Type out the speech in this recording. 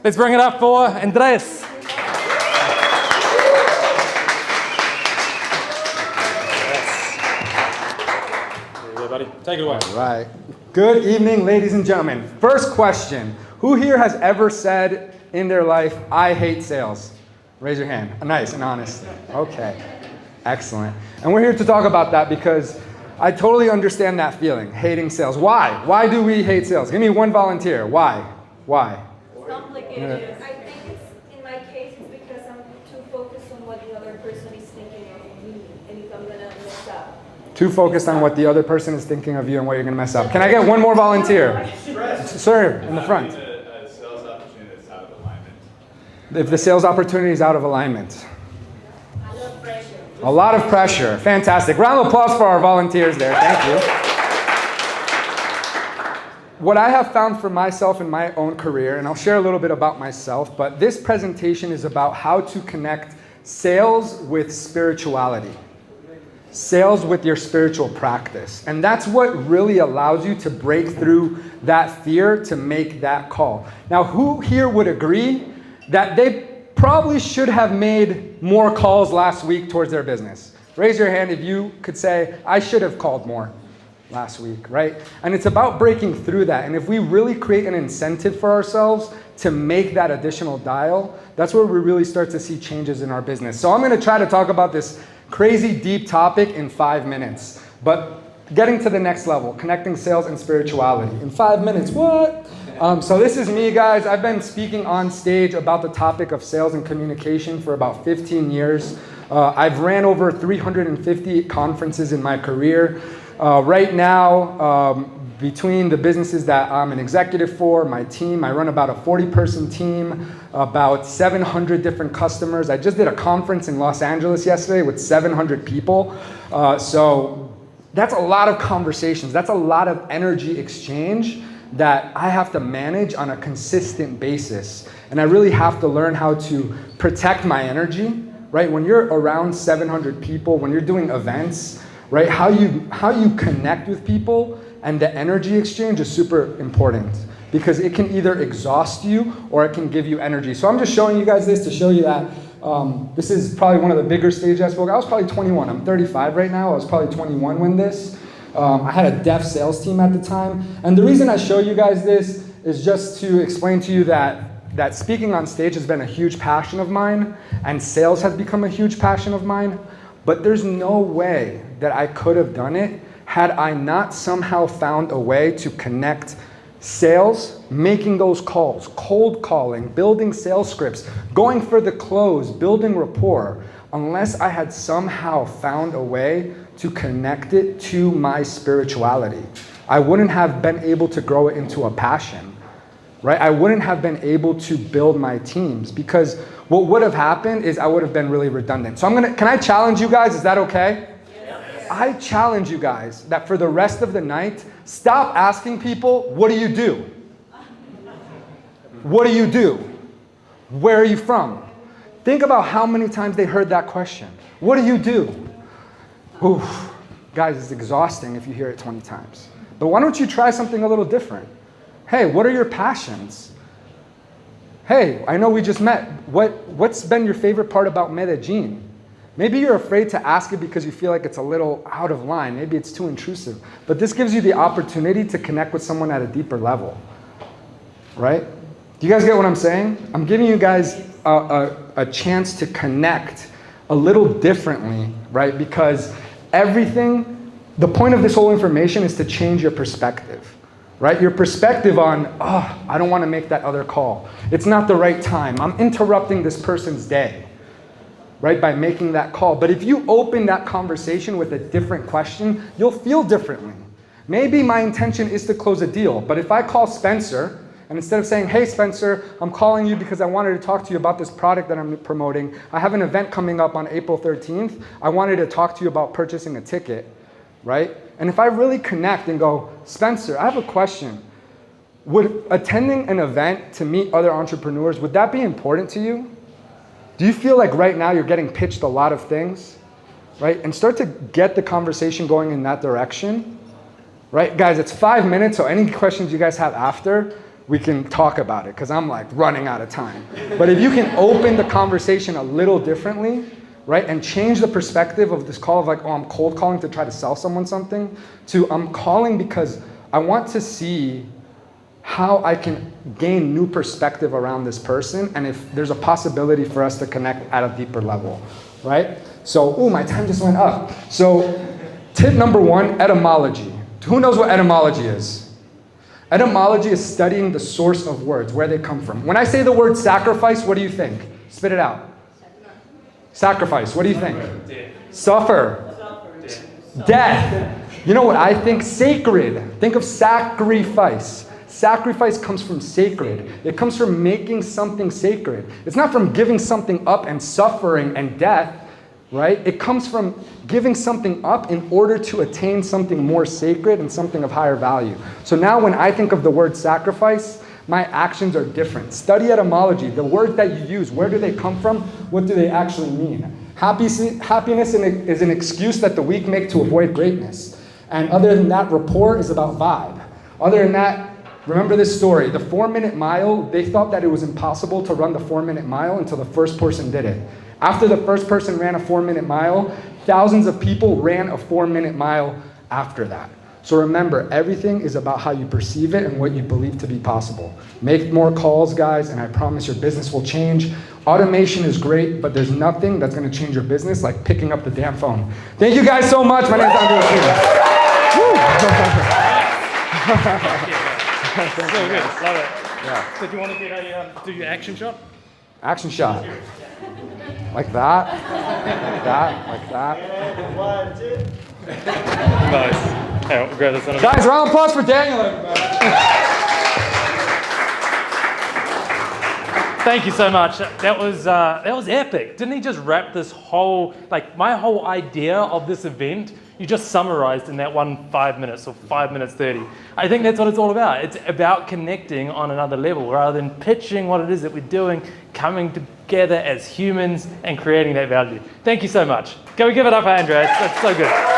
Let's bring it up for Andres. Everybody, take it away. All right. Good evening, ladies and gentlemen. First question. Who here has ever said in their life, I hate sales? Raise your hand. Nice and honest. Okay. Excellent. And we're here to talk about that because I totally understand that feeling, hating sales. Why? Why do we hate sales? Give me one volunteer. Why? Why? It's complicated. I think in my case, it's because I'm too focused on what the other person is thinking of me, and if I'm going to mess up. Too focused on what the other person is thinking of you and what you're going to mess up. Can I get one more volunteer? Sir, in the front. A sales opportunity that's out of alignment. If the sales opportunity is out of alignment. A lot of pressure. A lot of pressure. Fantastic. Round of applause for our volunteers there. Thank you. What I have found for myself in my own career, and I'll share a little bit about myself, but this presentation is about how to connect sales with spirituality. Sales with your spiritual practice. And that's what really allows you to break through that fear to make that call. Now, who here would agree that they probably should have made more calls last week towards their business? Raise your hand if you could say, I should have called more last week, right? And it's about breaking through that. And if we really create an incentive for ourselves to make that additional dial, that's where we really start to see changes in our business. So I'm going to try to talk about this crazy deep topic in 5 minutes, but getting to the next level, connecting sales and spirituality. In 5 minutes, what? So this is me, guys. I've been speaking on stage about the topic of sales and communication for about 15 years. I've ran over 350 conferences in my career. Right now, between the businesses that I'm an executive for, my team, I run about a 40-person team, about 700 different customers. I just did a conference in Los Angeles yesterday with 700 people. So that's a lot of conversations. That's a lot of energy exchange that I have to manage on a consistent basis. And I really have to learn how to protect my energy, right? When you're around 700 people, when you're doing events, right? How you connect with people and the energy exchange is super important because it can either exhaust you or it can give you energy. So I'm just showing you guys this to show you that this is probably one of the bigger stages I spoke. I was probably 21. I'm 35 right now. I was probably 21 when this. I had a deaf sales team at the time. And the reason I show you guys this is just to explain to you that speaking on stage has been a huge passion of mine and sales has become a huge passion of mine. But there's no way that I could have done it had I not somehow found a way to connect sales, making those calls, cold calling, building sales scripts, going for the close, building rapport, unless I had somehow found a way to connect it to my spirituality. I wouldn't have been able to grow it into a passion, right? I wouldn't have been able to build my teams because what would have happened is I would have been really redundant. So can I challenge you guys? Is that okay? Yes. I challenge you guys that for the rest of the night, stop asking people, what do you do? What do you do? Where are you from? Think about how many times they heard that question. What do you do? Oof. Guys, it's exhausting if you hear it 20 times. But why don't you try something a little different? Hey, what are your passions? Hey, I know we just met. What's been your favorite part about Medellin? Maybe you're afraid to ask it because you feel like it's a little out of line. Maybe it's too intrusive. But this gives you the opportunity to connect with someone at a deeper level, right? Do you guys get what I'm saying? I'm giving you guys a chance to connect a little differently, right? Because the point of this whole information is to change your perspective. Right? Your perspective on, I don't want to make that other call. It's not the right time. I'm interrupting this person's day, right? By making that call. But if you open that conversation with a different question, you'll feel differently. Maybe my intention is to close a deal, but if I call Spencer, and instead of saying, hey Spencer, I'm calling you because I wanted to talk to you about this product that I'm promoting. I have an event coming up on April 13th. I wanted to talk to you about purchasing a ticket, right? And if I really connect and go, Spencer, I have a question. Would attending an event to meet other entrepreneurs, would that be important to you? Do you feel like right now you're getting pitched a lot of things, right? And start to get the conversation going in that direction, right? Guys, it's 5 minutes, so any questions you guys have after, we can talk about it because I'm like running out of time. But if you can open the conversation a little differently, right, and change the perspective of this call of like, oh, I'm cold calling to try to sell someone something, to I'm calling because I want to see how I can gain new perspective around this person and if there's a possibility for us to connect at a deeper level, right? So, oh, my time just went up. So, tip number 1, etymology. Who knows what etymology is? Etymology is studying the source of words, where they come from. When I say the word sacrifice, what do you think? Spit it out. Sacrifice, what do you think? Suffer. Death. You know what I think? Sacred. Think of sacrifice. Sacrifice comes from sacred. It comes from making something sacred. It's not from giving something up and suffering and death, right? It comes from giving something up in order to attain something more sacred and something of higher value. So now when I think of the word sacrifice, my actions are different. Study etymology. The words that you use, where do they come from? What do they actually mean? Happiness is an excuse that the weak make to avoid greatness. And other than that, rapport is about vibe. Other than that, remember this story. The 4-minute mile, they thought that it was impossible to run the 4-minute mile until the first person did it. After the first person ran a 4-minute mile, thousands of people ran a 4-minute mile after that. So remember, everything is about how you perceive it and what you believe to be possible. Make more calls, guys, and I promise your business will change. Automation is great, but there's nothing that's going to change your business like picking up the damn phone. Thank you guys so much. My name is Daniel So good. Love it. Yeah. So do you want to get do your action shot? Action shot. Like that. Like that. Like that. 1, 2. Nice. Hey, we'll grab this one. Guys, round of applause for Daniel, everybody. Thank you so much. That was epic. Didn't he just wrap this whole, like my whole idea of this event, you just summarized in that 5 minutes or 5 minutes 30. I think that's what it's all about. It's about connecting on another level rather than pitching what it is that we're doing, coming together as humans and creating that value. Thank you so much. Can we give it up for Andreas? That's so good.